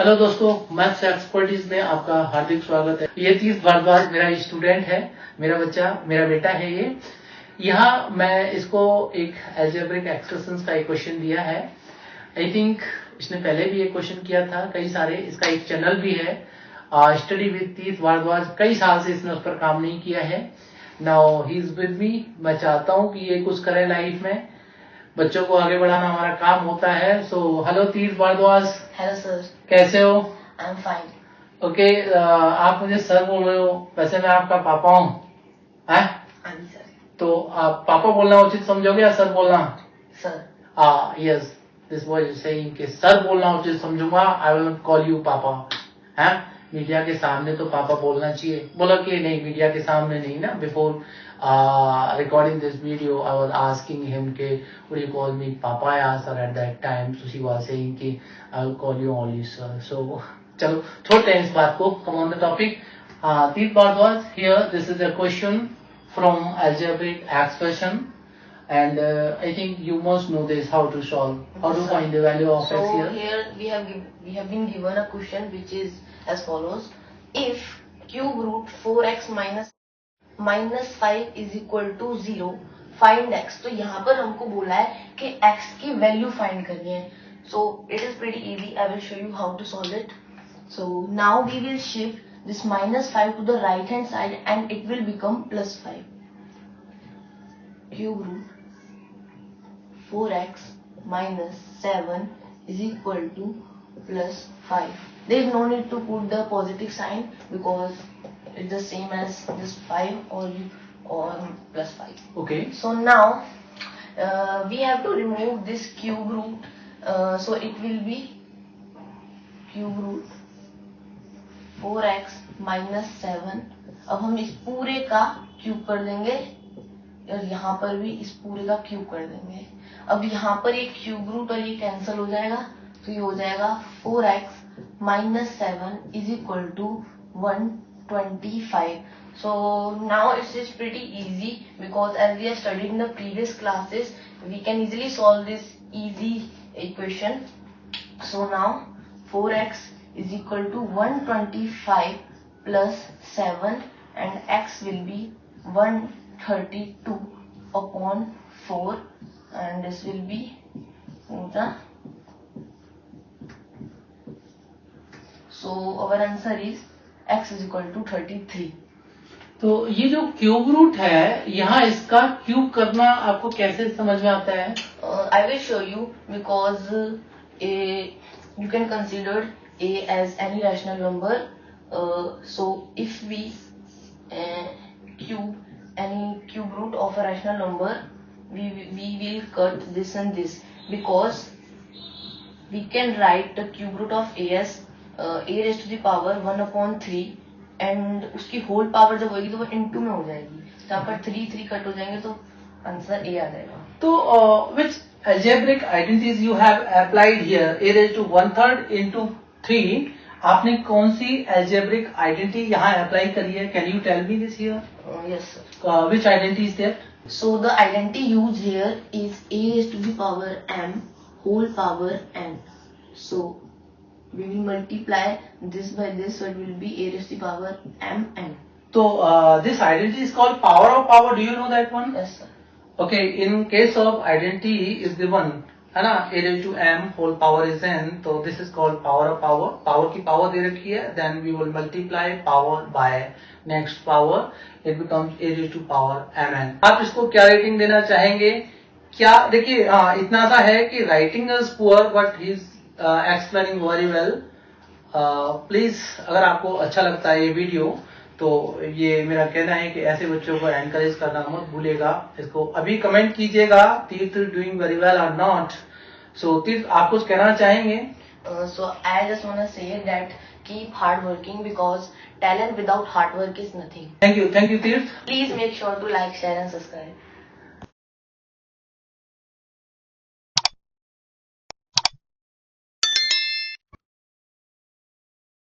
Hello दोस्तों, maths expertise में आपका हार्दिक स्वागत है। ये तीर्थ भारद्वाज मेरा स्टूडेंट है, मेरा बेटा है ये। यहाँ मैं इसको एक अलजेब्रिक एक्सप्रेशंस का एक क्वेश्चन दिया है। आई थिंक इसने पहले भी एक क्वेश्चन किया था कई सारे। इसका एक चैनल भी है, स्टडी विद तीर्थ भारद्वाज। कई साल से इसने उस पर काम नहीं किया है। Now he is with me. मैं चाहता हूँ कि ये कुछ करे लाइफ में, बच्चों को आगे बढ़ाना हमारा काम होता है। सो हेलो तीर्थ भारद्वाज। हेलो सर, कैसे हो? I am fine. ओके, आप मुझे सर बोल रहे हो, वैसे मैं आपका पापा हूँ। हाँ जी सर। तो आप पापा बोलना उचित समझोगे या सर बोलना? Sir. Yes, this boy is saying कि सर बोलना उचित समझूंगा। I will not call you papa. है, मीडिया के सामने तो पापा बोलना चाहिए। बोला कि नहीं, मीडिया के सामने नहीं ना। Before recording this video, I was asking him ke would you call me papa ya sir at that time, so she was saying ki I will call you only sir. So chalo छोड़ते हैं इस बात को, come on the topic. Teeth Bhardwaj, here this is a question from algebraic expression, and I think you must know this, how to solve, how to find the value of x here. So here we have been given a question which is as follows: if cube root 4x minus 5 is equal to 0, find x. तो यहाँ पर हमको बोला है कि x की value find करनी है. So it is pretty easy. I will show you how to solve it. So now we will shift this minus 5 to the right hand side and it will become plus 5. Cube root 4x minus 7 is equal to plus 5. There is no need to put the positive sign because it's the same as this 5 or plus 5. Okay. So now we have to remove this cube root. So it will be cube root 4x minus 7. अब हम इस पूरे का cube कर देंगे और यहाँ पर भी इस पूरे का क्यूब कर देंगे. अब यहाँ पर ये क्यूब रूट और ये कैंसिल हो जाएगा, तो ये हो जाएगा 4x minus 7 is equal to 125. So now it is pretty easy because as we have studied in the previous classes, we can easily solve this easy equation. So now 4x is equal to 125 plus 7 and x will be 132 upon 4 and this will be the. So our answer is x is equal to 33. तो ये जो cube root है, यहाँ इसका cube करना आपको कैसे समझ में आता है? I will show you because you can consider a as any rational number. So if we cube any cube root of a rational number, we will cut this and this because we can write the cube root of a as a raised to the power 1 upon 3 and उसकी whole power जब होगी तो वो into में हो जाएगी. तो यहाँ पर 3 कट हो जाएंगे तो आंसर a आ जाएगा. तो which algebraic identities you have applied here? a raised to 1/3 into 3. आपने कौन सी algebraic identity यहाँ अप्लाई करी है? Can you tell me this here? Yes sir. Which identity is that? So the identity used here is a raised to the power m whole power n. So we will multiply this by this, so it will be a raised to the power mn. So this identity is called power of power. Do you know that one? Yes sir. Okay, in case of identity is given, है ना, a raised to m whole power is n, तो this is called power of power. Power की power दे रखी है, then we will multiply power by next power, it becomes a raised to power mn. आप इसको क्या rating देना चाहेंगे? क्या देखिए, इतना सा है कि writing is poor but he is explaining very well. Please अगर आपको अच्छा लगता है ये वीडियो तो ये मेरा कहना है कि ऐसे बच्चों को एनकरेज करना मत भूलिएगा. इसको अभी कमेंट कीजिएगा, तीर्थ डूइंग वेरी वेल और नॉट. सो तीर्थ, आप कुछ कहना चाहेंगे? So I just want to say that keep hard working because talent without hard work is nothing. Thank you तीर्थ. Please make sure to like, share and subscribe.